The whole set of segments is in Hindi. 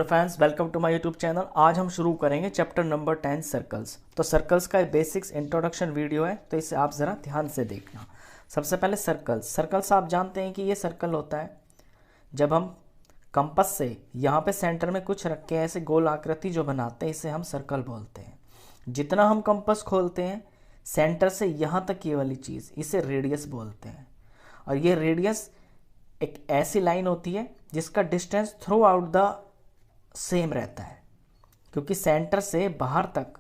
Friends, welcome to my YouTube channel. आज हम शुरू करेंगे चैप्टर नंबर 10 सर्कल्स। तो सर्कल्स का बेसिक्स इंट्रोडक्शन वीडियो है, तो इसे आप ज़रा ध्यान से देखना। सबसे पहले सर्कल्स आप जानते हैं कि ये सर्कल होता है जब हम कंपास से यहाँ पे सेंटर में कुछ रख के ऐसे गोल आकृति जो बनाते हैं, इसे हम सर्कल बोलते हैं। जितना हम कंपास खोलते हैं सेंटर से यहाँ तक ये वाली चीज़, इसे रेडियस बोलते हैं। और ये रेडियस एक ऐसी लाइन होती है जिसका distance through out the same रहता है, क्योंकि सेंटर से बाहर तक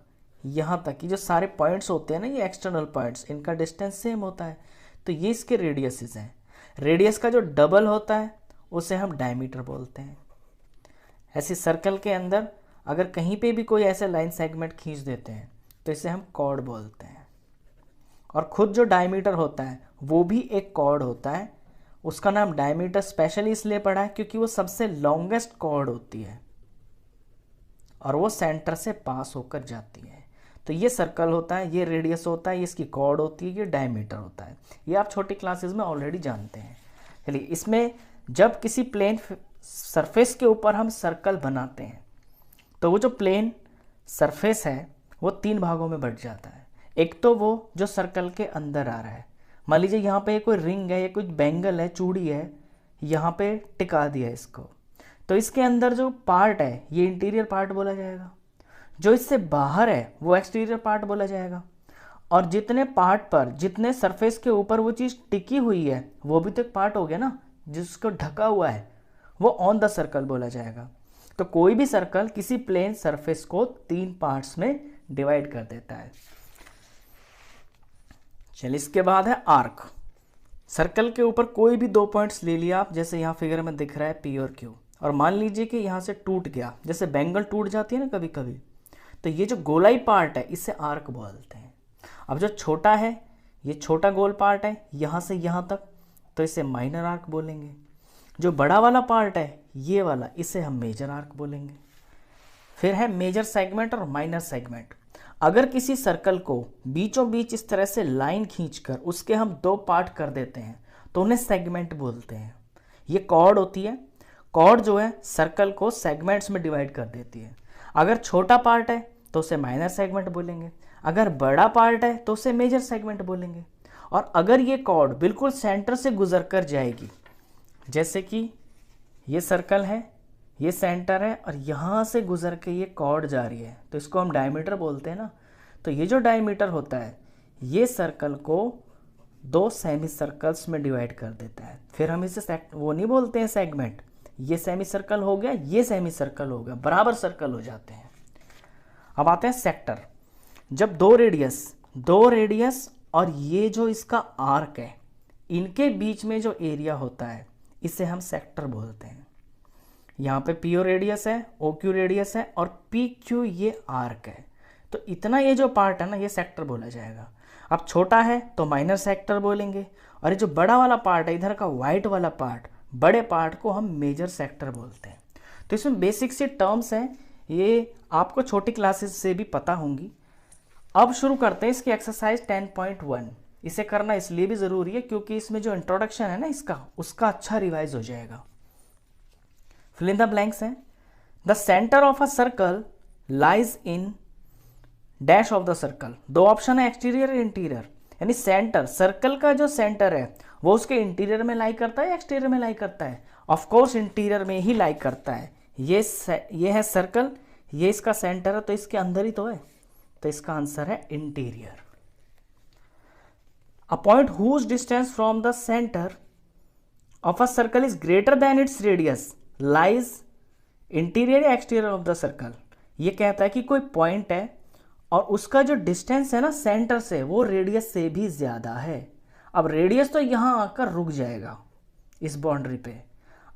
यहाँ तक की जो सारे पॉइंट्स होते हैं ना, ये एक्सटर्नल पॉइंट्स, इनका डिस्टेंस सेम होता है। तो ये इसके रेडियसेस हैं। रेडियस का जो डबल होता है उसे हम डायमीटर बोलते हैं। ऐसे सर्कल के अंदर अगर कहीं पे भी कोई ऐसे लाइन सेगमेंट खींच देते हैं तो इसे हम कॉर्ड बोलते हैं। और खुद जो डायमीटर होता है वो भी एक कॉर्ड होता है। उसका नाम डायमीटर स्पेशली इसलिए पड़ा है क्योंकि वो सबसे लॉन्गेस्ट कॉर्ड होती है और वो सेंटर से पास होकर जाती है। तो ये सर्कल होता है, ये रेडियस होता है, ये इसकी कॉर्ड होती है, ये डायमीटर होता है। ये आप छोटी क्लासेस में ऑलरेडी जानते हैं। चलिए, इसमें जब किसी प्लेन सरफेस के ऊपर हम सर्कल बनाते हैं तो वो जो प्लेन सरफेस है वो तीन भागों में बंट जाता है। एक तो वो जो सर्कल के अंदर आ रहा है, मान लीजिए यहाँ पे कोई रिंग है या कोई बैंगल है, चूड़ी है, यहाँ पे टिका दिया इसको, तो इसके अंदर जो पार्ट है ये इंटीरियर पार्ट बोला जाएगा। जो इससे बाहर है वो एक्सटीरियर पार्ट बोला जाएगा। और जितने पार्ट पर, जितने सरफेस के ऊपर वो चीज़ टिकी हुई है वो भी तो एक पार्ट हो गया ना, जिसको ढका हुआ है, वो ऑन द सर्कल बोला जाएगा। तो कोई भी सर्कल किसी प्लेन सरफेस को तीन पार्ट्स में डिवाइड कर देता है। चलिए, इसके बाद है आर्क। सर्कल के ऊपर कोई भी दो पॉइंट्स ले लिया आप, जैसे यहाँ फिगर में दिख रहा है P और Q, और मान लीजिए कि यहाँ से टूट गया, जैसे बैंगल टूट जाती है ना कभी कभी, तो ये जो गोलाई पार्ट है इसे आर्क बोलते हैं। अब जो छोटा है, ये छोटा गोल पार्ट है यहाँ से यहाँ तक, तो इसे माइनर आर्क बोलेंगे। जो बड़ा वाला पार्ट है ये वाला, इसे हम मेजर आर्क बोलेंगे। फिर है मेजर सेगमेंट और माइनर सेगमेंट। अगर किसी सर्कल को बीचों बीच इस तरह से लाइन खींचकर उसके हम दो पार्ट कर देते हैं तो उन्हें सेगमेंट बोलते हैं। ये कॉर्ड होती है। कॉर्ड जो है सर्कल को सेगमेंट्स में डिवाइड कर देती है। अगर छोटा पार्ट है तो उसे माइनर सेगमेंट बोलेंगे, अगर बड़ा पार्ट है तो उसे मेजर सेगमेंट बोलेंगे। और अगर ये कॉर्ड बिल्कुल सेंटर से गुजर कर जाएगी, जैसे कि ये सर्कल है, ये सेंटर है और यहाँ से गुजर के ये कॉर्ड जा रही है, तो इसको हम डायमीटर बोलते हैं ना। तो ये जो डायमीटर होता है ये सर्कल को दो सेमी सर्कल्स में डिवाइड कर देता है। फिर हम इसे वो नहीं बोलते हैं सेगमेंट, ये सेमी सर्कल हो गया, ये सेमी सर्कल हो गया, बराबर सर्कल हो जाते हैं। अब आते हैं सेक्टर। जब दो रेडियस और ये जो इसका आर्क है, इनके बीच में जो एरिया होता है इसे हम सेक्टर बोलते हैं। यहाँ पे PO रेडियस है, OQ रेडियस है और PQ ये आर्क है। तो इतना ये जो पार्ट है ना, ये सेक्टर बोला जाएगा। अब छोटा है तो माइनर सेक्टर बोलेंगे, और ये जो बड़ा वाला पार्ट है, इधर का वाइट वाला पार्ट, बड़े पार्ट को हम मेजर सेक्टर बोलते हैं। तो इसमें बेसिक सी टर्म्स हैं, ये आपको छोटी क्लासेस से भी पता होंगी। अब शुरू करते हैं इसकी एक्सरसाइज 10.1। इसे करना इसलिए भी ज़रूरी है क्योंकि इसमें जो इंट्रोडक्शन है ना उसका अच्छा रिवाइज हो जाएगा। फिल इन द ब्लैंक्स है। The centre of a circle lies in dash of the circle. दो ऑप्शन है, एक्सटीरियर इंटीरियर। यानी सेंटर, सर्कल का जो सेंटर है वो उसके इंटीरियर में लाई करता है, एक्सटीरियर में लाई करता है। ऑफ कोर्स इंटीरियर में ही लाई करता है। ये है सर्कल, ये इसका सेंटर है, तो इसके अंदर ही तो है, तो इसका आंसर है interior. A point whose distance from the centre of a circle is greater than its radius lies interior या एक्सटीरियर ऑफ द सर्कल। ये कहता है कि कोई पॉइंट है और उसका जो डिस्टेंस है ना सेंटर से, वो रेडियस से भी ज़्यादा है। अब रेडियस तो यहाँ आकर रुक जाएगा इस बाउंड्री पे,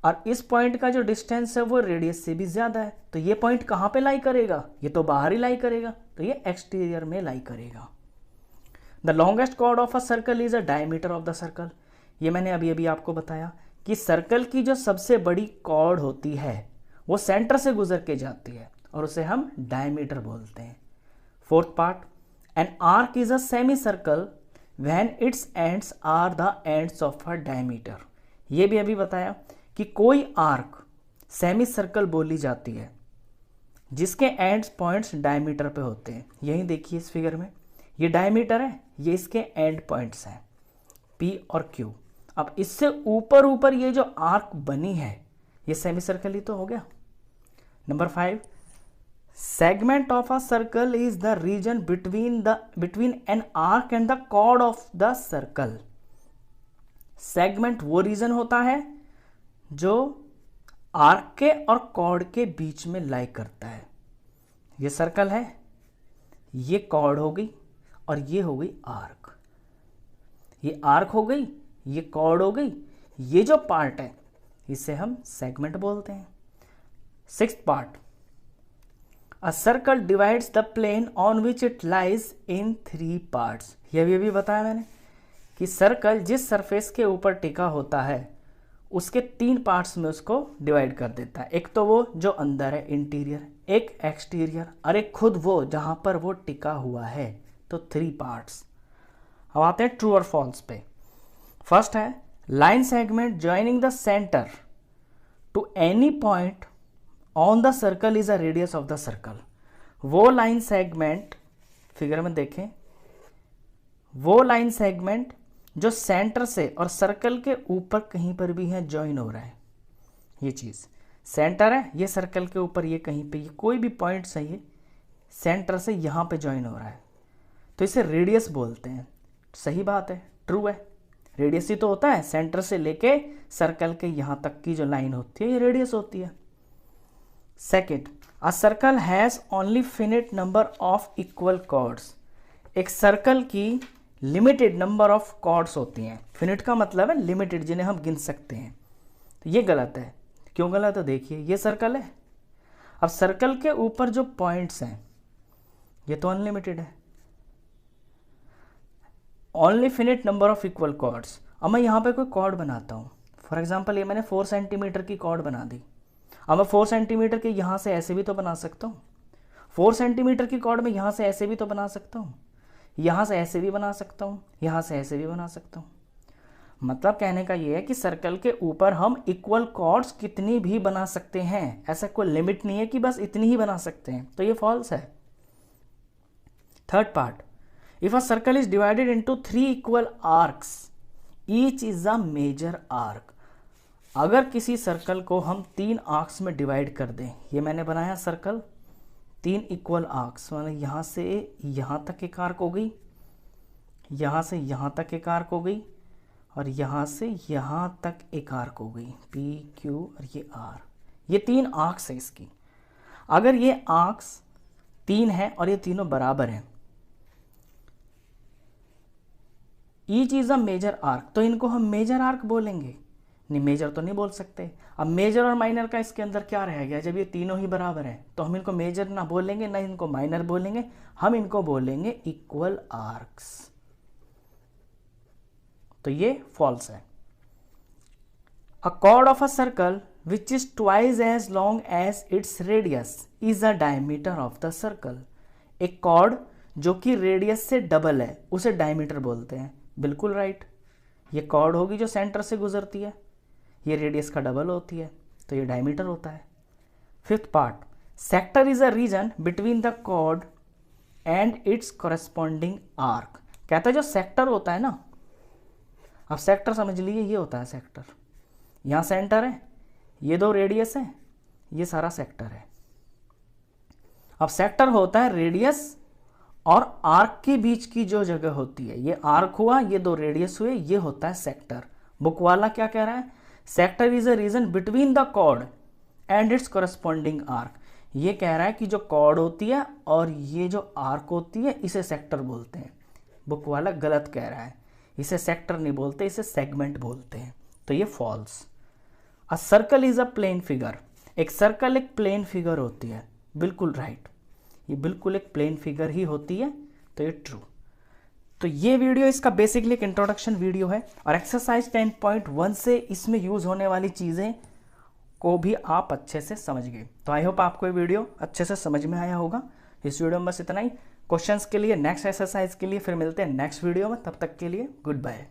और इस पॉइंट का जो डिस्टेंस है वो रेडियस से भी ज़्यादा है। तो ये पॉइंट कहाँ पे लाई करेगा? ये तो बाहर ही लाई करेगा, तो ये एक्सटीरियर में लाई करेगा। The longest chord of a circle is a diameter of the circle. ये मैंने अभी अभी आपको बताया कि सर्कल की जो सबसे बड़ी कॉर्ड होती है वो सेंटर से गुजर के जाती है और उसे हम डायमीटर बोलते हैं। Fourth part, an arc is a semi circle when its ends are the ends of a diameter. ये भी अभी बताया कि कोई आर्क सेमी सर्कल बोली जाती है जिसके एंड पॉइंट्स डायमीटर पे होते हैं। यही देखिए इस फिगर में, ये डायमीटर है, ये इसके एंड पॉइंट्स हैं P और Q। अब इससे ऊपर ऊपर ये जो आर्क बनी है ये सेमी सर्कल ही तो हो गया। Number 5, segment of a circle is the region between an arc and the chord of the circle. Segment वो रीजन होता है जो आर्क के और कॉर्ड के बीच में लाई करता है। ये सर्कल है, ये कॉर्ड हो गई और ये हो गई आर्क। ये आर्क हो गई, ये कॉर्ड हो गई, ये जो पार्ट है इसे हम सेगमेंट बोलते हैं। 6th part, a circle divides the plane on which it lies in 3 parts. ये भी बताया मैंने कि सर्कल जिस सरफेस के ऊपर टिका होता है उसके 3 पार्ट्स में उसको डिवाइड कर देता है। एक तो वो जो अंदर है इंटीरियर, एक एक्सटीरियर और एक खुद वो जहां पर वो टिका हुआ है। तो 3 पार्ट्स। अब आते हैं ट्रू और फॉल्स पे। फर्स्ट है line segment joining the centre to any point on the circle is a radius of the circle. वो लाइन सेगमेंट, फिगर में देखें, वो लाइन सेगमेंट जो सेंटर से और सर्कल के ऊपर कहीं पर भी है ज्वाइन हो रहा है। ये चीज सेंटर है, ये सर्कल के ऊपर, ये कहीं पे, ये कोई भी पॉइंट सही है, सेंटर से यहां पे ज्वाइन हो रहा है तो इसे रेडियस बोलते हैं। सही बात है, ट्रू है। रेडियस ही तो होता है, सेंटर से लेके सर्कल के यहां तक की जो लाइन होती है ये रेडियस होती है। Second, a circle has only finite number of equal chords. एक सर्कल की लिमिटेड नंबर ऑफ कॉर्ड्स होती हैं। फिनिट का मतलब है लिमिटेड, जिन्हें हम गिन सकते हैं। तो ये गलत है। क्यों गलत है? देखिए ये सर्कल है, अब सर्कल के ऊपर जो पॉइंट्स हैं ये तो अनलिमिटेड है। Only finite number of equal chords. अब मैं यहाँ पे कोई कॉर्ड बनाता हूँ, फॉर एग्जांपल ये मैंने 4 सेंटीमीटर की कॉर्ड बना दी। अब मैं 4 सेंटीमीटर के यहाँ से ऐसे भी तो बना सकता हूँ, 4 सेंटीमीटर की कॉर्ड में यहाँ से ऐसे भी तो बना सकता हूँ, यहाँ से ऐसे भी बना सकता हूँ, यहाँ से ऐसे भी बना सकता हूँ। मतलब कहने का ये है कि सर्कल के ऊपर हम इक्वल कॉर्ड्स कितनी भी बना सकते हैं, ऐसा कोई लिमिट नहीं है कि बस इतनी ही बना सकते हैं। तो ये फॉल्स है। Third part, if a circle is divided into 3 equal arcs each is a major arc. अगर किसी सर्कल को हम 3 आर्क्स में डिवाइड कर दें, ये मैंने बनाया सर्कल 3 इक्वल आर्क्स, मतलब यहाँ से यहाँ तक एक आर्क हो गई, यहाँ से यहाँ तक एक आर्क हो गई और यहाँ से यहाँ तक एक आर्क हो गई, पी क्यू और ये आर। ये 3 आर्क्स है इसकी। अगर ये आर्क्स 3 है और ये तीनों बराबर हैं, each is a major arc, तो इनको हम मेजर आर्क बोलेंगे। नहीं, मेजर तो नहीं बोल सकते। अब मेजर और माइनर का इसके अंदर क्या रह गया? जब ये तीनों ही बराबर हैं तो हम इनको मेजर ना बोलेंगे ना इनको माइनर बोलेंगे, हम इनको बोलेंगे इक्वल आर्क्स। तो ये फॉल्स है। A chord of a circle which is twice as long as its radius is a diameter of the circle. एक कॉर्ड जो कि रेडियस से डबल है उसे डायमीटर बोलते हैं। बिल्कुल राइट। ये कॉर्ड होगी जो सेंटर से गुजरती है, ये रेडियस का डबल होती है, तो ये डायमीटर होता है। Fifth part, sector is a region between the chord and its corresponding arc. कहता है जो सेक्टर होता है ना, अब सेक्टर समझ लीजिए, ये होता है सेक्टर। यहाँ सेंटर है, ये 2 रेडियस है, ये सारा सेक्टर है। अब सेक्टर होता है रेडियस और आर्क के बीच की जो जगह होती है, ये आर्क हुआ, ये 2 रेडियस हुए, ये होता है सेक्टर। बुक वाला क्या कह रहा है? Sector is a region between the chord and its corresponding arc. ये कह रहा है कि जो कॉर्ड होती है और ये जो आर्क होती है इसे सेक्टर बोलते हैं। बुक वाला गलत कह रहा है, इसे सेक्टर नहीं बोलते, इसे सेगमेंट बोलते हैं। तो ये false. A circle is a plane figure. एक सर्कल एक प्लेन फिगर होती है। बिल्कुल राइट, ये बिल्कुल एक प्लेन फिगर ही होती है, तो ये ट्रू। तो ये वीडियो इसका बेसिकली एक इंट्रोडक्शन वीडियो है और एक्सरसाइज 10.1 से इसमें यूज होने वाली चीज़ें को भी आप अच्छे से समझ गए। तो आई होप आपको ये वीडियो अच्छे से समझ में आया होगा। इस वीडियो में बस इतना ही। क्वेश्चंस के लिए, नेक्स्ट एक्सरसाइज के लिए फिर मिलते हैं नेक्स्ट वीडियो में। तब तक के लिए गुड बाय।